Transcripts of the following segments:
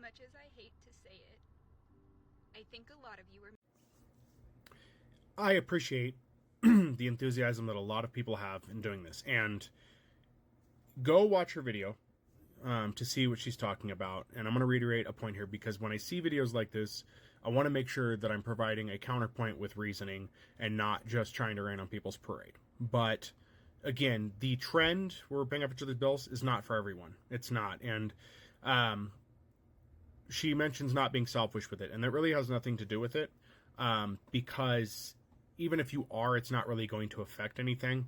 much as I hate to say it, I think a lot of you are... I appreciate the enthusiasm that a lot of people have in doing this. And go watch her video to see what she's talking about. And I'm going to reiterate a point here, because when I see videos like this, I want to make sure that I'm providing a counterpoint with reasoning and not just trying to rain on people's parade. But again, the trend where we're paying up each other's bills is not for everyone. It's not. And she mentions not being selfish with it. And that really has nothing to do with it, because even if you are, it's not really going to affect anything.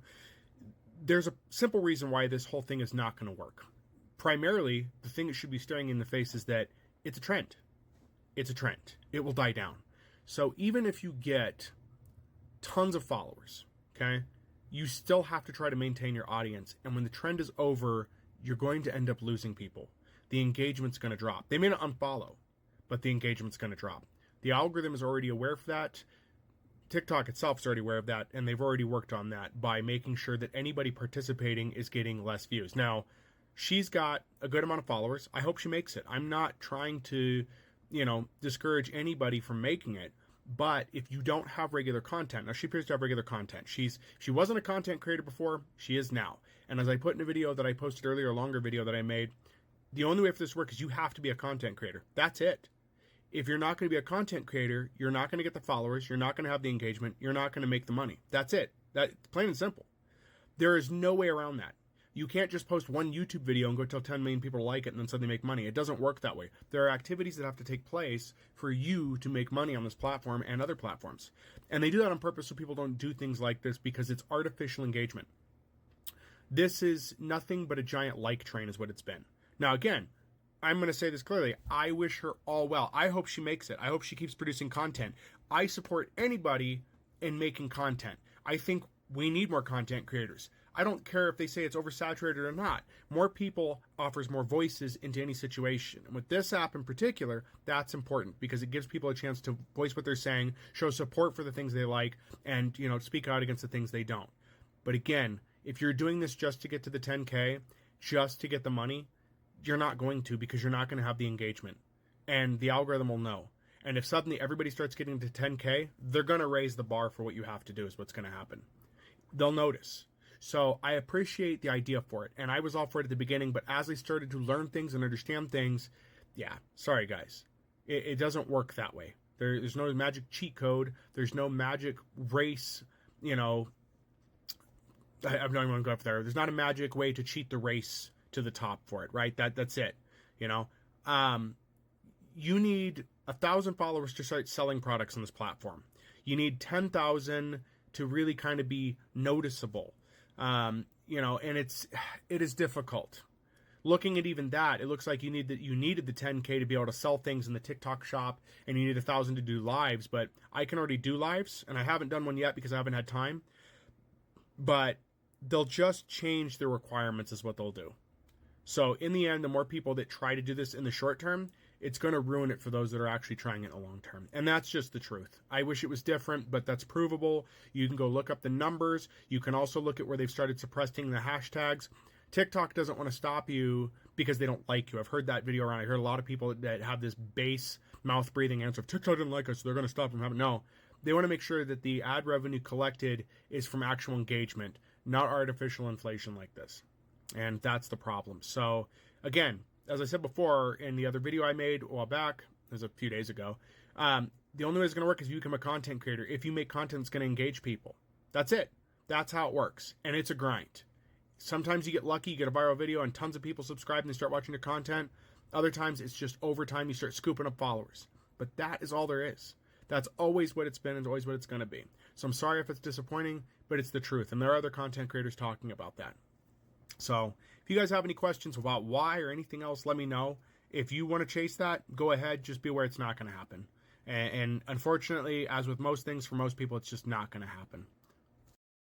There's a simple reason why this whole thing is not going to work. Primarily, the thing that should be staring in the face is that it's a trend. It's a trend. It will die down. So even if you get tons of followers, okay, you still have to try to maintain your audience. And when the trend is over, you're going to end up losing people. The engagement's going to drop. They may not unfollow, but the engagement's going to drop. The algorithm is already aware of that. TikTok itself is already aware of that, and they've already worked on that by making sure that anybody participating is getting less views. Now, she's got a good amount of followers. I hope she makes it. I'm not trying to, discourage anybody from making it. But if you don't have regular content, now she appears to have regular content. She wasn't a content creator before. She is now. And as I put in a video that I posted earlier, a longer video that I made, the only way for this to work is you have to be a content creator. That's it. If you're not going to be a content creator, you're not going to get the followers. You're not going to have the engagement. You're not going to make the money. That's it. That's plain and simple. There is no way around that. You can't just post one YouTube video and go tell 10 million people to like it and then suddenly make money. It doesn't work that way. There are activities that have to take place for you to make money on this platform and other platforms. And they do that on purpose so people don't do things like this, because it's artificial engagement. This is nothing but a giant like train is what it's been. Now, again, I'm going to say this clearly. I wish her all well. I hope she makes it. I hope she keeps producing content. I support anybody in making content. I think we need more content creators. I don't care if they say it's oversaturated or not. More people offers more voices into any situation. And with this app in particular, that's important, because it gives people a chance to voice what they're saying, show support for the things they like, and speak out against the things they don't. But again, if you're doing this just to get to the 10K, just to get the money, you're not going to, because you're not going to have the engagement. And the algorithm will know. And if suddenly everybody starts getting to 10K, they're going to raise the bar for what you have to do is what's going to happen. They'll notice. So I appreciate the idea for it. And I was all for it at the beginning, but as I started to learn things and understand things, sorry guys. It doesn't work that way. There's no magic cheat code. There's no magic race, I'm not even going to go up there. There's not a magic way to cheat the race to the top for it, right? That's it. You need 1,000 followers to start selling products on this platform. You need 10,000 to really kind of be noticeable. And it is difficult. Looking at even that, it looks like you needed the 10K to be able to sell things in the TikTok shop, and you need 1,000 to do lives. But I can already do lives, and I haven't done one yet because I haven't had time. But they'll just change the requirements is what they'll do. So in the end, the more people that try to do this in the short term, it's going to ruin it for those that are actually trying it in the long term. And that's just the truth. I wish it was different, but that's provable. You can go look up the numbers. You can also look at where they've started suppressing the hashtags. TikTok doesn't want to stop you because they don't like you. I've heard that video around. I heard a lot of people that have this base mouth breathing answer. If TikTok didn't like us, so they're going to stop from having. No, they want to make sure that the ad revenue collected is from actual engagement, not artificial inflation like this. And that's the problem. So again, as I said before in the other video I made a while back, it was a few days ago, the only way it's going to work is if you become a content creator. If you make content that's going to engage people. That's it. That's how it works. And it's a grind. Sometimes you get lucky, you get a viral video and tons of people subscribe and they start watching your content. Other times it's just over time you start scooping up followers. But that is all there is. That's always what it's been and always what it's going to be. So I'm sorry if it's disappointing, but it's the truth. And there are other content creators talking about that. So if you guys have any questions about why or anything else, let me know. If you want to chase that, go ahead. Just be aware it's not going to happen. And unfortunately, as with most things, for most people, it's just not going to happen.